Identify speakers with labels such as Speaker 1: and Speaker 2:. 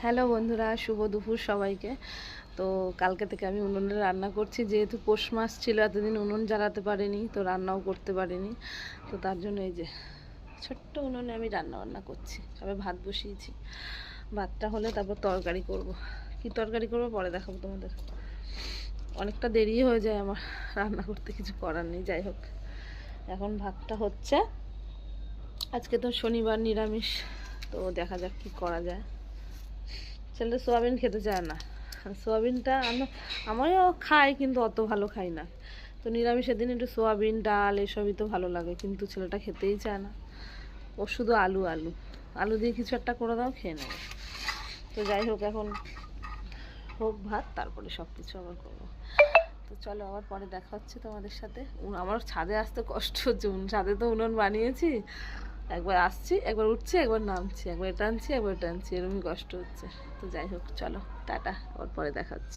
Speaker 1: Hello বন্ধুরা, শুভ দুপুর সবাইকে। তো কালকে থেকে আমি উনুনে রান্না করছি, যেহেতু পৌষ মাস ছিল, এতদিন উনুন জ্বালাতে পারিনি, তো রান্নাও করতে পারিনি। তো তার জন্য এই যে ছোট্ট উনুনে আমি রান্না বান্না করছি। তবে ভাত বসিয়েছি, ভাতটা হলে তারপর তরকারি করব। কি তরকারি করব পরে দেখাবো তোমাদের। অনেকটা দেরি হয়ে যায় আমার রান্না করতে, কিছু করার নেই। যাই হোক, এখন ভাতটা হচ্ছে। আজকে তো শনিবার, নিরামিষ, তো দেখা যাক কি করা যায়। ছেলে সোয়াবিন খেতে চায় না। সোয়াবিনটা আমিও খাই, কিন্তু অত ভালো খাই না। তো নিরামিষের দিন একটু সোয়াবিন, ডাল এসবই তো ভালো লাগে, কিন্তু ছেলেটা খেতেই চায় না। ও শুধু আলু আলু আলু দিয়ে কিছু একটা করে দাও, খেয়ে নেবে। তো যাই হোক, এখন হোক ভাত, তারপরে সব কিছু আবার করবো। তো চলো, আবার পরে দেখা হচ্ছে তোমাদের সাথে। আমার ছাদে আসতে কষ্ট হচ্ছে, ছাদে তো উনুন বানিয়েছি, একবার আসছি, একবার উঠছি, একবার নামছি, একবার এটা আনছি, একবার এটা আনছি, এরকমই কষ্ট হচ্ছে। তো যাই হোক, চলো টাটা, আবার পরে দেখা হচ্ছে।